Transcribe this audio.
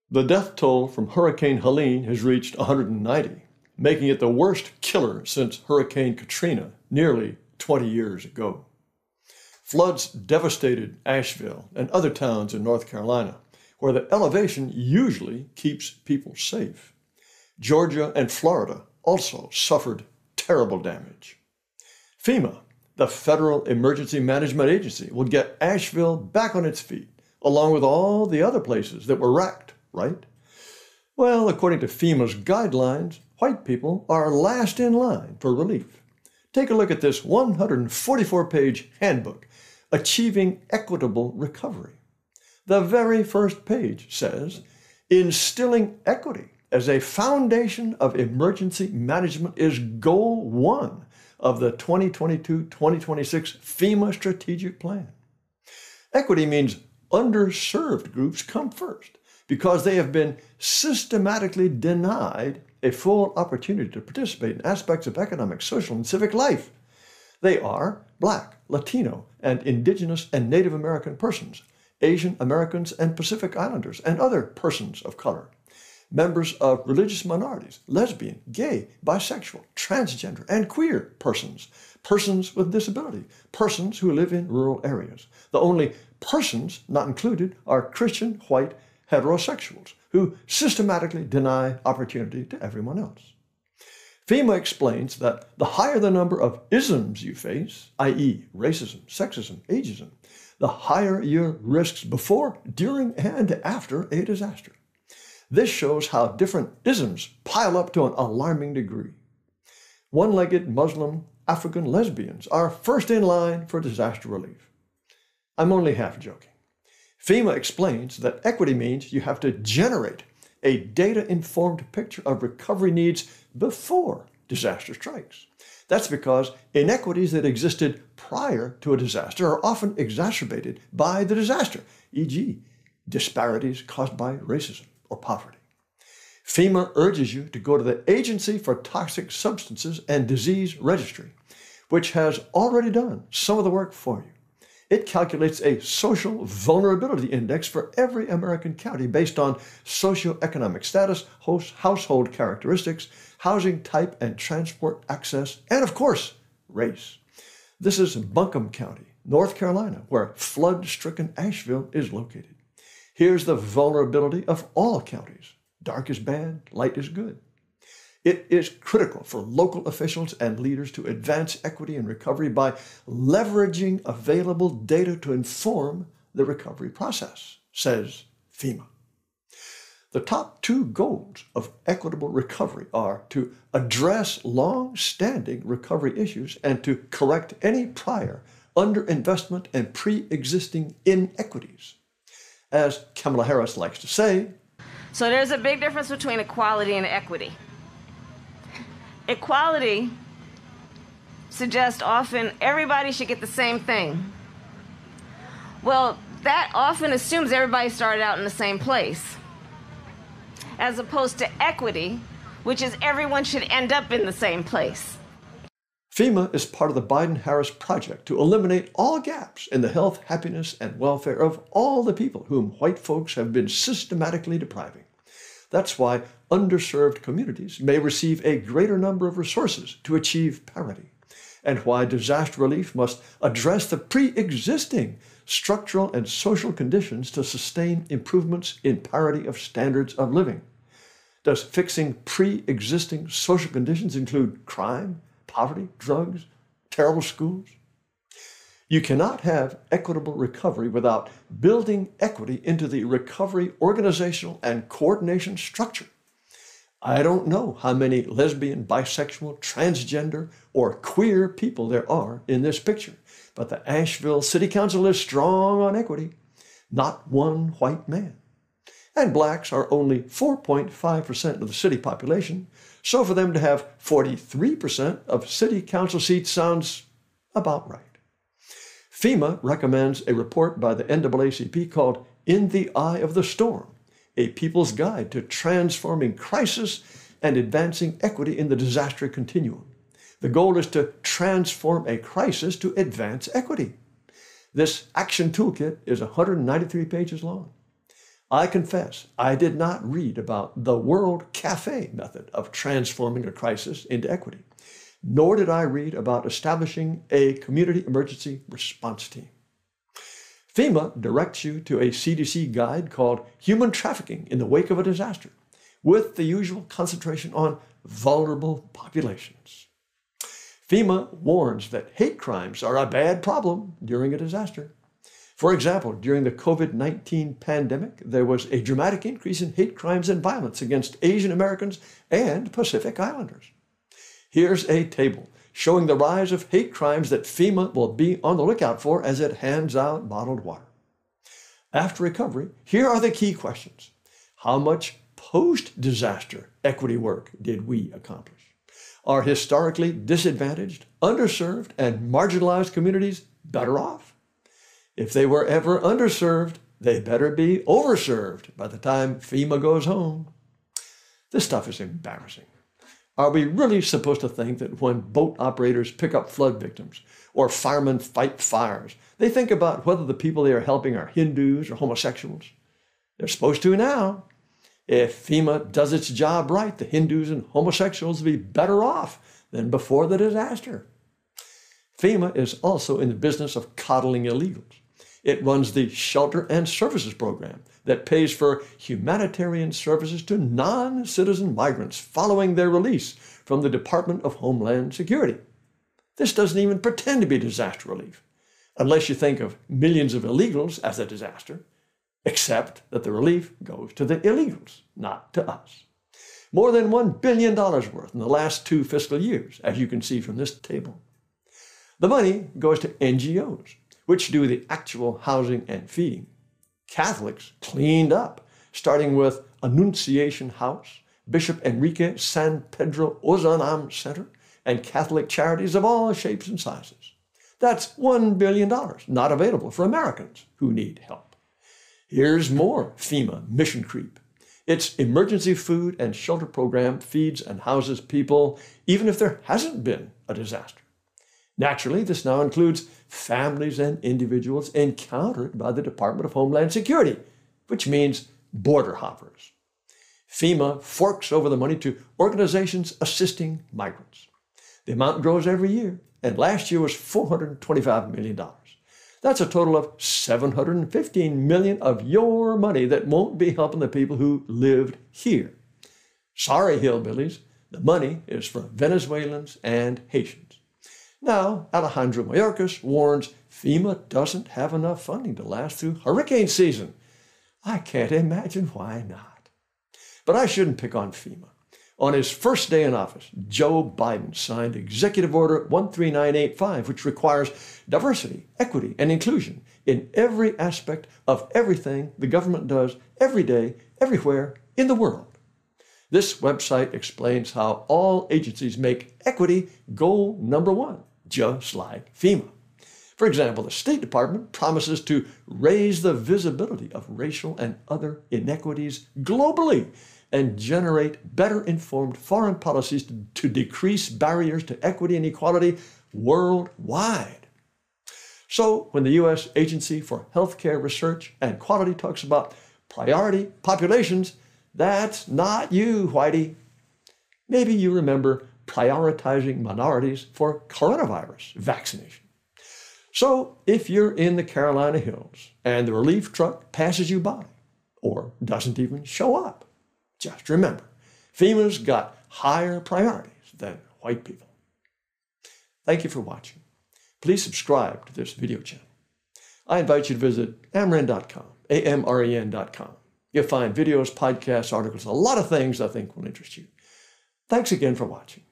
The death toll from Hurricane Helene has reached 190, making it the worst killer since Hurricane Katrina nearly 20 years ago. Floods devastated Asheville and other towns in North Carolina, where the elevation usually keeps people safe. Georgia and Florida also suffered terrible damage. FEMA, the Federal Emergency Management Agency, will get Asheville back on its feet, along with all the other places that were wrecked, right? Well, according to FEMA's guidelines, white people are last in line for relief. Take a look at this 144-page handbook, Achieving Equitable Recovery. The very first page says, instilling equity as a foundation of emergency management is goal one of the 2022-2026 FEMA strategic plan. Equity means underserved groups come first because they have been systematically denied a full opportunity to participate in aspects of economic, social, and civic life. They are Black, Latino, and Indigenous and Native American persons, Asian Americans and Pacific Islanders, and other persons of color, members of religious minorities, lesbian, gay, bisexual, transgender, and queer persons, persons with disability, persons who live in rural areas. The only persons not included are Christian, white, heterosexuals who systematically deny opportunity to everyone else. FEMA explains that the higher the number of isms you face, i.e. racism, sexism, ageism, the higher your risks before, during, and after a disaster. This shows how different isms pile up to an alarming degree. One-legged Muslim African lesbians are first in line for disaster relief. I'm only half joking. FEMA explains that equity means you have to generate a data-informed picture of recovery needs before disaster strikes. That's because inequities that existed prior to a disaster are often exacerbated by the disaster, e.g., disparities caused by racism or poverty. FEMA urges you to go to the Agency for Toxic Substances and Disease Registry, which has already done some of the work for you. It calculates a social vulnerability index for every American county based on socioeconomic status, household characteristics, housing type and transport access, and of course, race. This is Buncombe County, North Carolina, where flood-stricken Asheville is located. Here's the vulnerability of all counties. Dark is bad, light is good. It is critical for local officials and leaders to advance equity and recovery by leveraging available data to inform the recovery process, says FEMA. The top two goals of equitable recovery are to address long-standing recovery issues and to correct any prior underinvestment and pre-existing inequities. As Kamala Harris likes to say, so there's a big difference between equality and equity. Equality suggests often everybody should get the same thing. Well, that often assumes everybody started out in the same place, as opposed to equity, which is everyone should end up in the same place. FEMA is part of the Biden-Harris project to eliminate all gaps in the health, happiness, and welfare of all the people whom white folks have been systematically depriving. That's why underserved communities may receive a greater number of resources to achieve parity, and why disaster relief must address the pre-existing structural and social conditions to sustain improvements in parity of standards of living. Does fixing pre-existing social conditions include crime, poverty, drugs, terrible schools? You cannot have equitable recovery without building equity into the recovery organizational and coordination structure. I don't know how many lesbian, bisexual, transgender, or queer people there are in this picture, but the Asheville City Council is strong on equity, not one white man. And blacks are only 4.5% of the city population, so for them to have 43% of city council seats sounds about right. FEMA recommends a report by the NAACP called In the Eye of the Storm, a people's guide to transforming crisis and advancing equity in the disaster continuum. The goal is to transform a crisis to advance equity. This action toolkit is 193 pages long. I confess I did not read about the World Cafe method of transforming a crisis into equity, nor did I read about establishing a community emergency response team. FEMA directs you to a CDC guide called Human Trafficking in the Wake of a Disaster, with the usual concentration on vulnerable populations. FEMA warns that hate crimes are a bad problem during a disaster. For example, during the COVID-19 pandemic, there was a dramatic increase in hate crimes and violence against Asian Americans and Pacific Islanders. Here's a table showing the rise of hate crimes that FEMA will be on the lookout for as it hands out bottled water. After recovery, here are the key questions. How much post-disaster equity work did we accomplish? Are historically disadvantaged, underserved, and marginalized communities better off? If they were ever underserved, they better be overserved by the time FEMA goes home. This stuff is embarrassing. Are we really supposed to think that when boat operators pick up flood victims or firemen fight fires, they think about whether the people they are helping are Hindus or homosexuals? They're supposed to now. If FEMA does its job right, the Hindus and homosexuals will be better off than before the disaster. FEMA is also in the business of coddling illegals. It runs the Shelter and Services Program that pays for humanitarian services to non-citizen migrants following their release from the Department of Homeland Security. This doesn't even pretend to be disaster relief, unless you think of millions of illegals as a disaster, except that the relief goes to the illegals, not to us. More than $1 billion worth in the last 2 fiscal years, as you can see from this table. The money goes to NGOs, which do the actual housing and feeding. Catholics cleaned up, starting with Annunciation House, Bishop Enrique San Pedro Ozanam Center, and Catholic charities of all shapes and sizes. That's $1 billion, not available for Americans who need help. Here's more FEMA mission creep. Its emergency food and shelter program feeds and houses people even if there hasn't been a disaster. Naturally, this now includes families and individuals encountered by the Department of Homeland Security, which means border hoppers. FEMA forks over the money to organizations assisting migrants. The amount grows every year, and last year was $425 million. That's a total of $715 million of your money that won't be helping the people who lived here. Sorry, hillbillies, the money is for Venezuelans and Haitians. Now, Alejandro Mayorkas warns FEMA doesn't have enough funding to last through hurricane season. I can't imagine why not. But I shouldn't pick on FEMA. On his first day in office, Joe Biden signed Executive Order 13985, which requires diversity, equity, and inclusion in every aspect of everything the government does every day, everywhere in the world. This website explains how all agencies make equity goal number 1, just like FEMA. For example, the State Department promises to raise the visibility of racial and other inequities globally and generate better informed foreign policies to decrease barriers to equity and equality worldwide. So when the U.S. Agency for Healthcare Research and Quality talks about priority populations, that's not you, Whitey. Maybe you remember prioritizing minorities for coronavirus vaccination. So if you're in the Carolina Hills and the relief truck passes you by or doesn't even show up, just remember, FEMA's got higher priorities than white people. Thank you for watching. Please subscribe to this video channel. I invite you to visit amren.com, amren.com. You'll find videos, podcasts, articles, a lot of things I think will interest you. Thanks again for watching.